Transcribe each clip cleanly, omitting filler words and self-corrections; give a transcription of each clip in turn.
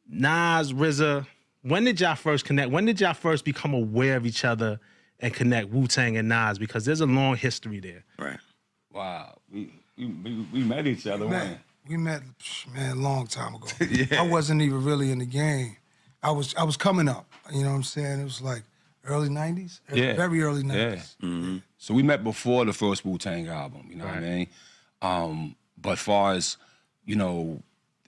Nas, Rza, when did y'all first connect? When did y'all first become aware of each other and connect Wu-Tang and Nas? Because there's a long history there. Right. Wow. We met each other when? We met, man, a long time ago. Yeah. I wasn't even really in the game. I was coming up. You know what I'm saying? It was like early 90s? Yeah. Very early 90s. Yeah. Mm-hmm. So we met before the first Wu-Tang album, you know what I mean? But far as, you know,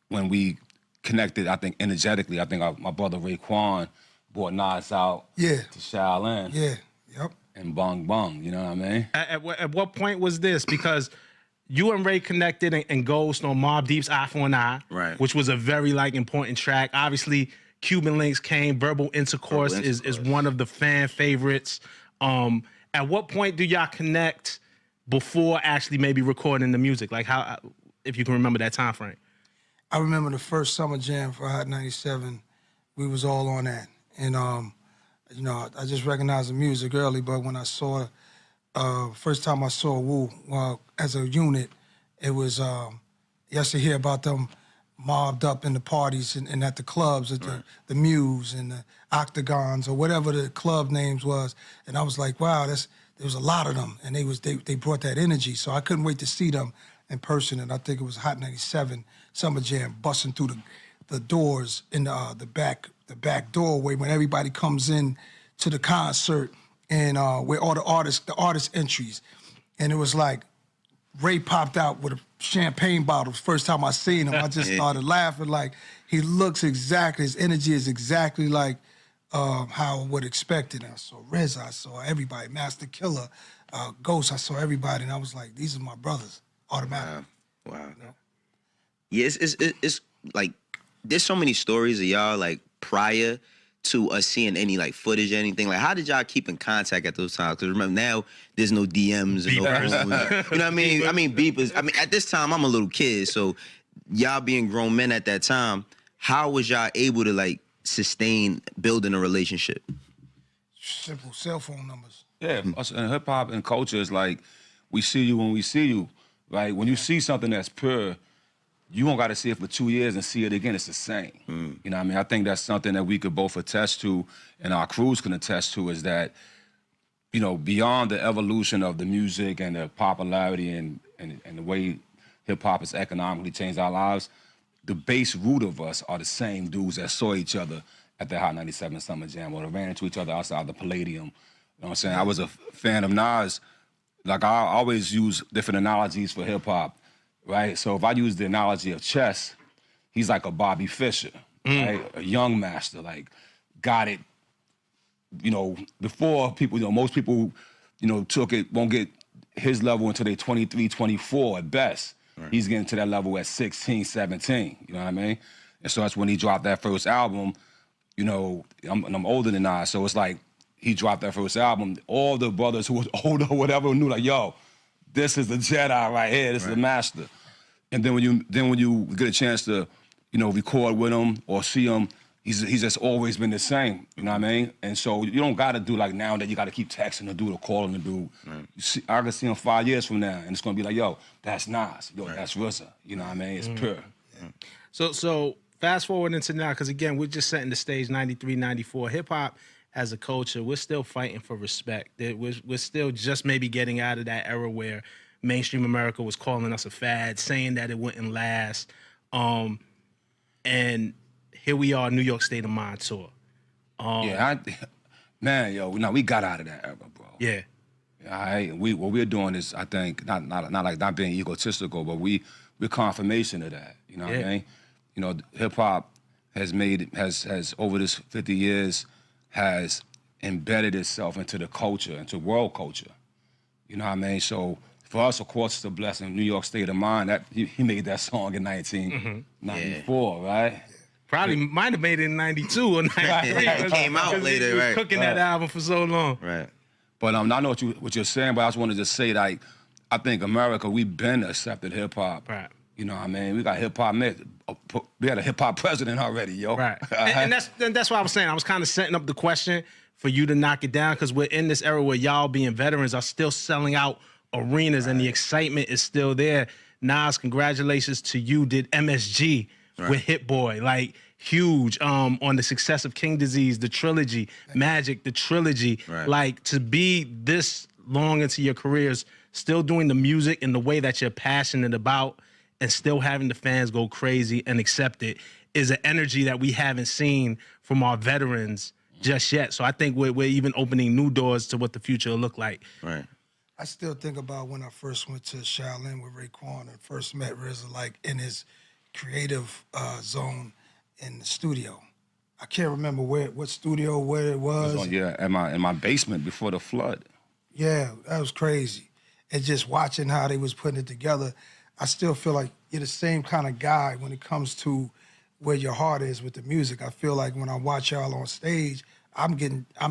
when we connected, I think energetically, I think my brother Raekwon brought Nas out to Shaolin. Yeah, yep. And Bong Bong, you know what I mean? At what point was this? Because you and Ray connected and Ghost on Mobb Deep's Eye for an Eye, which was a very important track. Obviously, Cuban Links came. Verbal Intercourse, is one of the fan favorites. At what point do y'all connect before actually maybe recording the music? Like how, if you can remember that time frame. I remember the first summer jam for Hot 97. We was all on that. And, you know, I just recognized the music early, but when I saw, first time I saw Wu as a unit, it was, you used to hear about them mobbed up in the parties and at the clubs, at the Muse and the Octagons or whatever the club names was. And I was like, wow, there was a lot of them. And they brought that energy. So I couldn't wait to see them in person. And I think it was Hot 97 Summer Jam, busting through the doors in the back doorway when everybody comes in to the concert, and where all the artist entries. And it was like Ray popped out with a champagne bottle. First time I seen him, I just started laughing. Like, he looks exactly, his energy is exactly like how I would expect it. I saw Rza, I saw everybody, Master Killer, Ghost, I saw everybody, and I was like, these are my brothers, automatically. Wow. You know? Yeah, it's like, there's so many stories of y'all, like, prior to us seeing any, like, footage or anything. Like, how did y'all keep in contact at those times? Because remember, now there's no DMs and no phones. You know what I mean? I mean, beepers. I mean, at this time, I'm a little kid, so y'all being grown men at that time, how was y'all able to, like, sustain building a relationship? Simple cell phone numbers. Yeah, us in hip-hop and culture is like, we see you when we see you, right? When you see something that's pure, you don't got to see it for 2 years and see it again. It's the same. You know what I mean? I think that's something that we could both attest to and our crews can attest to, is that, you know, beyond the evolution of the music and the popularity and the way hip-hop has economically changed our lives, the base root of us are the same dudes that saw each other at the Hot 97 Summer Jam or ran into each other outside the Palladium. You know what I'm saying? I was a fan of Nas. Like, I always use different analogies for hip-hop. Right, so if I use the analogy of chess, he's like a Bobby Fischer, right? A young master, like, got it, you know, before people, you know, most people, you know, won't get his level until they're 23, 24 at best. He's getting to that level at 16, 17, you know what I mean? And so that's when he dropped that first album, you know, I'm older than Nas, so it's like, he dropped that first album, all the brothers who was older or whatever knew, like, yo, this is the Jedi right here, this is the master. And then when you get a chance to, you know, record with him or see him, he's just always been the same, you know what I mean? And so you don't gotta do like now that you gotta keep texting the dude or calling the dude. You see, I can see him 5 years from now and it's gonna be like, yo, that's Nas, yo, that's Rza, you know what I mean? It's pure. So fast forward into now, because again, we're just setting the stage 93, 94. Hip hop as a culture, we're still fighting for respect. We're still just maybe getting out of that era where mainstream America was calling us a fad, saying that it wouldn't last. And here we are, New York State of Mind tour. Man, yo, no, we got out of that era, bro. Yeah. What we're doing is, I think, not being egotistical, but we're confirmation of that. You know what I mean? You know, hip hop has over this 50 years has embedded itself into the culture, into world culture. You know what I mean? So for us, of course, it's a blessing. New York State of Mind. That he made that song in 1994, right? Probably might have made it in 92 or 93. It came out later, he was right? cooking that album for so long. Right. But I know what you're saying, but I just wanted to say, like, I think America, we've been accepted hip hop. Right. You know what I mean? We got hip hop. We had a hip hop president already, yo. Right. And that's what I was saying. I was kind of setting up the question for you to knock it down, because we're in this era where y'all being veterans are still selling out arenas and the excitement is still there. Nas, congratulations to you. Did MSG with Hit Boy. Like, huge on the success of King Disease, the trilogy, Magic, the trilogy. Right. Like, to be this long into your careers, still doing the music in the way that you're passionate about and still having the fans go crazy and accept it is an energy that we haven't seen from our veterans just yet. So I think we're even opening new doors to what the future will look like. Right. I still think about when I first went to Shaolin with Raekwon and first met RZA, like in his creative zone in the studio. I can't remember what studio, where it was. In my basement before the flood. Yeah, that was crazy. And just watching how they was putting it together, I still feel like you're the same kind of guy when it comes to where your heart is with the music. I feel like when I watch y'all on stage, I'm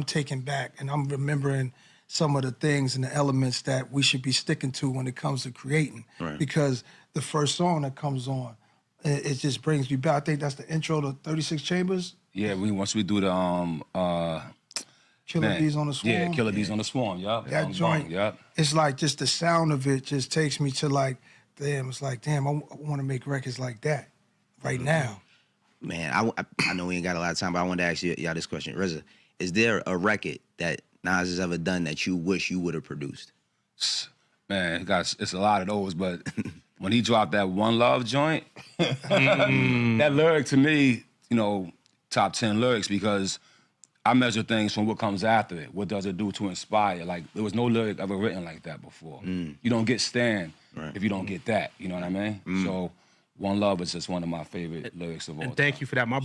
taken back and I'm remembering some of the things and the elements that we should be sticking to when it comes to creating. Right. Because the first song that comes on, it just brings me back. I think that's the intro to 36 Chambers. Yeah, once we do the Killer Bees on the Swarm. Yeah, Killer Bees on the Swarm, yup. That joint, it's like just the sound of it just takes me to like, damn, it's like, damn, I want to make records like that right now. Man, I know we ain't got a lot of time, but I wanted to ask y'all this question. RZA, is there a record that Nas has ever done that you wish you would have produced? Man, it's a lot of those, but when he dropped that One Love joint, that lyric to me, you know, top 10 lyrics, because I measure things from what comes after it. What does it do to inspire? Like, there was no lyric ever written like that before. You don't get Stan if you don't get that, you know what I mean? So One Love is just one of my favorite lyrics of all time. And thank you for that. My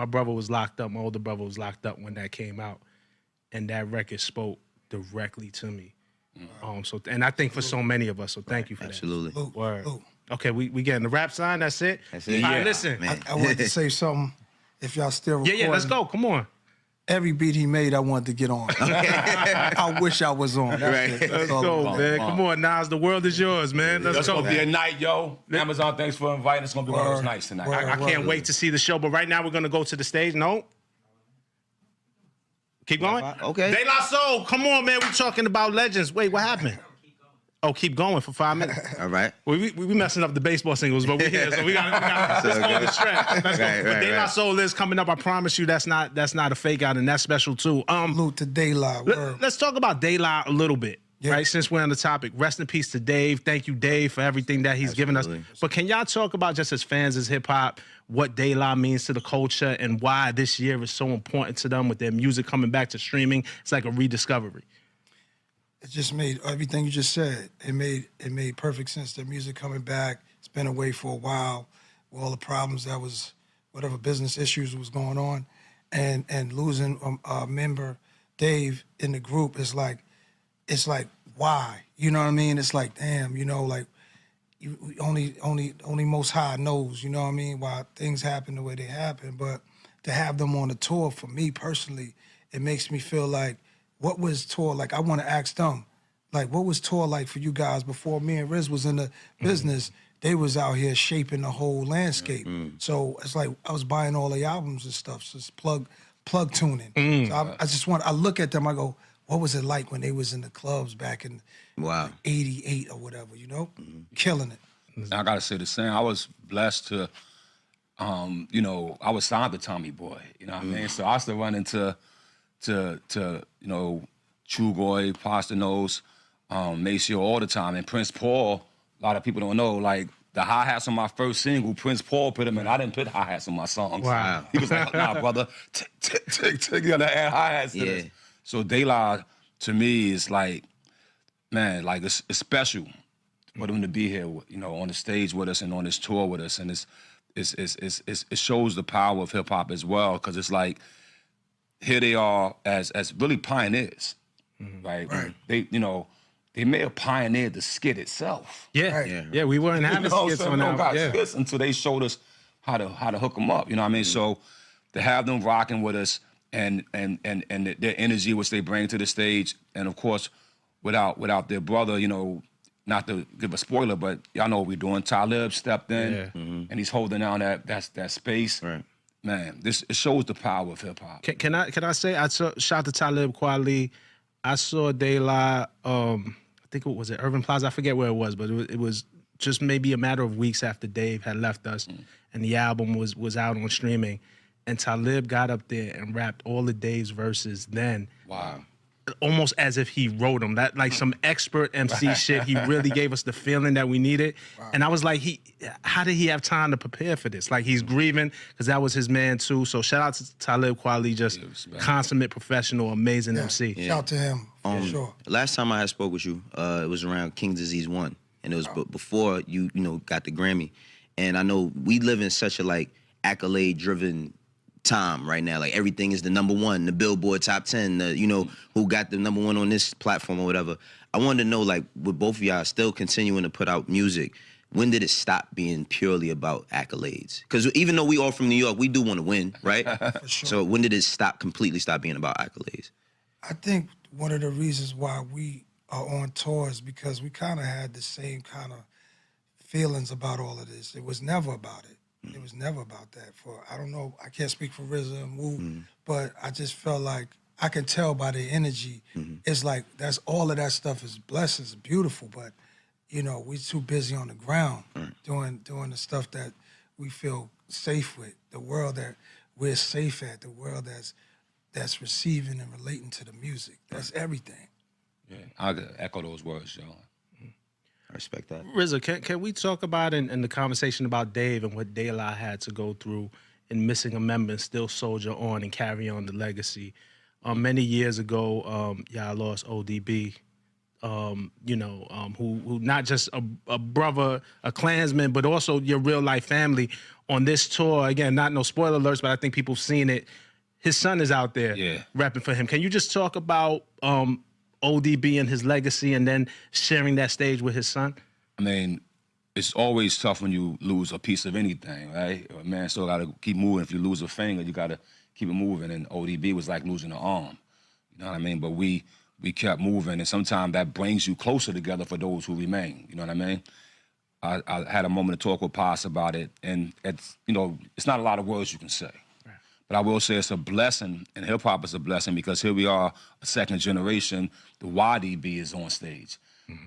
brother was locked up. My older brother was locked up when that came out, and that record spoke directly to me. And I think for so many of us. So thank you for Absolutely. that. Word. Okay, we getting the rap sign. That's it. That's it. All right, Yeah. listen. Man. I wanted to say something. If y'all still recording. Yeah, let's go. Come on. Every beat he made, I wanted to get on. I wish I was on. That's it. Let's go, man. Come on, Nas. The world is yours, man. Let's It's go. gonna be a night, yo. Amazon, thanks for inviting. It's gonna be one of those nights tonight. I can't wait to see the show, but right now we're gonna go to the stage. No? Keep going? Okay. De La Soul, come on, man. We're talking about legends. Wait, what happened? Oh, keep going for 5 minutes. All right. We messing up the baseball singles, but we're here, so we got let's go on the stretch. Let's go. But De La Soul is coming up. I promise you, that's not a fake out, and that's special too. Salute to De La. Let's talk about De La a little bit. Yeah. Right, since we're on the topic, rest in peace to Dave. Thank you, Dave, for everything that he's given us. But can y'all talk about, just as fans of hip hop, what De La means to the culture and why this year is so important to them with their music coming back to streaming? It's like a rediscovery. It just made everything you just said. It made perfect sense. Their music coming back. It's been away for a while with all the problems that was, whatever business issues was going on, and losing a member, Dave, in the group is like. It's like, why? You know what I mean? It's like, damn, you know, like, only Most High knows, you know what I mean, why things happen the way they happen. But to have them on the tour, for me personally, it makes me feel like, what was tour like? I want to ask them, like, what was tour like for you guys before me and Riz was in the business? They was out here shaping the whole landscape. So it's like, I was buying all the albums and stuff, just plug tuning. So I look at them, I go, what was it like when they was in the clubs back in 88 or whatever, you know? Killing it. I gotta say the same. I was blessed to, you know, I was signed to Tommy Boy, you know what I mean? So I still run into, you know, Trugoy, Pasta Nose, Maceo all the time. And Prince Paul, a lot of people don't know, like, the hi-hats on my first single, Prince Paul put them in. I didn't put hi-hats on my songs. Wow. He was like, nah, brother, take the other add hi-hats to this. So De La, to me, is like, man, like it's special for them to be here, you know, on the stage with us and on this tour with us, and it shows the power of hip hop as well, because it's like, here they are as really pioneers, right? They, you know, they may have pioneered the skit itself. Yeah, we weren't having skits on that. Skits until they showed us how to hook them up. You know what I mean? So to have them rocking with us. And their energy, which they bring to the stage, and of course, without their brother, you know, not to give a spoiler, but y'all know what we're doing. Talib stepped in, and he's holding down that space. Right. Man, it shows the power of hip hop. Can I say I saw shout to Talib Kweli. I saw De La. I think it was at Urban Plaza. I forget where it was, but it was just maybe a matter of weeks after Dave had left us, and the album was out on streaming. and Talib got up there and rapped all of Dave's verses then. Wow. Almost as if he wrote them. That like some expert MC shit. He really gave us the feeling that we needed. Wow. And I was like, how did he have time to prepare for this? Like he's grieving because that was his man too. So shout out to Talib Kweli, just consummate professional, amazing MC. Shout out to him for sure. Last time I had spoke with you, it was around King Disease 1. And it was before you got the Grammy. And I know we live in such a like accolade driven time right now. Like everything is the #1, the Billboard Top 10, who got the #1 on this platform or whatever. I wanted to know, like, with both of y'all still continuing to put out music, when did it stop being purely about accolades? Because even though we all from New York, we do want to win, right? For sure. So when did it completely stop being about accolades? I think one of the reasons why we are on tour is because we kind of had the same kind of feelings about all of this. It was never about it. It was never about that. I don't know, I can't speak for RZA and Wu, but I just felt like I can tell by the energy. It's like all of that stuff is blessings, beautiful, but we're too busy on the ground doing the stuff that we feel safe with, the world that we're safe at, the world that's receiving and relating to the music. That's everything. Yeah, I echo those words, y'all. I respect that. RZA, can we talk about in the conversation about Dave and what De La had to go through in missing a member and still soldier on and carry on the legacy? Many years ago, y'all lost ODB, who not just a brother, a Klansman, but also your real life family on this tour. Again, not no spoiler alerts, but I think people have seen it. His son is out there rapping for him. Can you just talk about ODB and his legacy and then sharing that stage with his son? I mean, it's always tough when you lose a piece of anything, right? A man still got to keep moving. If you lose a finger, you got to keep it moving. And ODB was like losing an arm, you know what I mean? But we kept moving, and sometimes that brings you closer together for those who remain, you know what I mean? I had a moment to talk with Paz about it, and it's not a lot of words you can say. But I will say it's a blessing, and hip-hop is a blessing because here we are, a second generation, the YDB is on stage.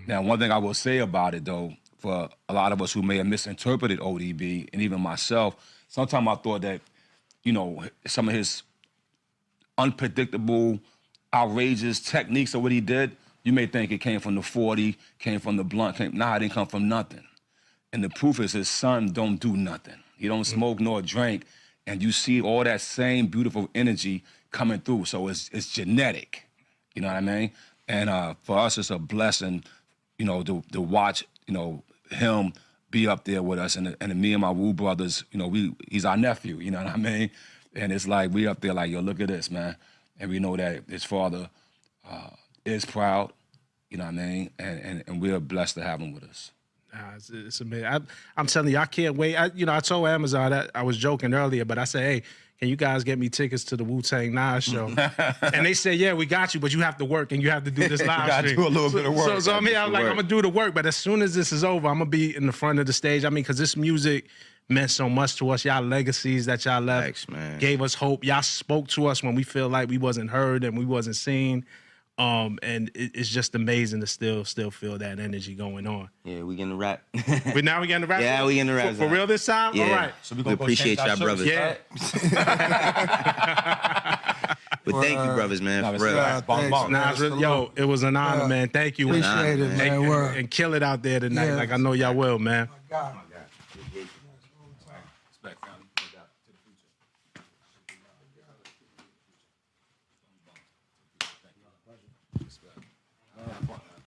Now, one thing I will say about it, though, for a lot of us who may have misinterpreted ODB, and even myself, sometimes I thought that, some of his unpredictable, outrageous techniques of what he did, you may think it came from the 40, came from the blunt, it didn't come from nothing. And the proof is his son don't do nothing. He don't smoke nor drink. And you see all that same beautiful energy coming through. So it's genetic, you know what I mean? And for us, it's a blessing, to watch, him be up there with us. And me and my Wu brothers, he's our nephew, you know what I mean? And it's like, we up there like, yo, look at this, man. And we know that his father is proud, you know what I mean? And we're blessed to have him with us. It's amazing. I'm telling you, I can't wait. I told Amazon that I was joking earlier, but I said, hey, can you guys get me tickets to the Wu-Tang Nas show? And they said, yeah, we got you, but you have to work and you have to do this live stream. You got to do a little bit of work. So I'm like, I'm going to do the work, but as soon as this is over, I'm going to be in the front of the stage. I mean, because this music meant so much to us. Y'all legacies that y'all left gave us hope. Y'all spoke to us when we feel like we wasn't heard and we wasn't seen. And it's just amazing to still feel that energy going on. Yeah, we getting to rap. We getting to rap? Yeah, we getting to rap. For real this time? Yeah. All right. So we appreciate y'all brothers. Yeah. But thank you, brothers, man. For real. Nas Rza, yo, it was an honor, man. Thank you. Appreciate it, man. And kill it out there tonight. Like I know y'all will, man. God.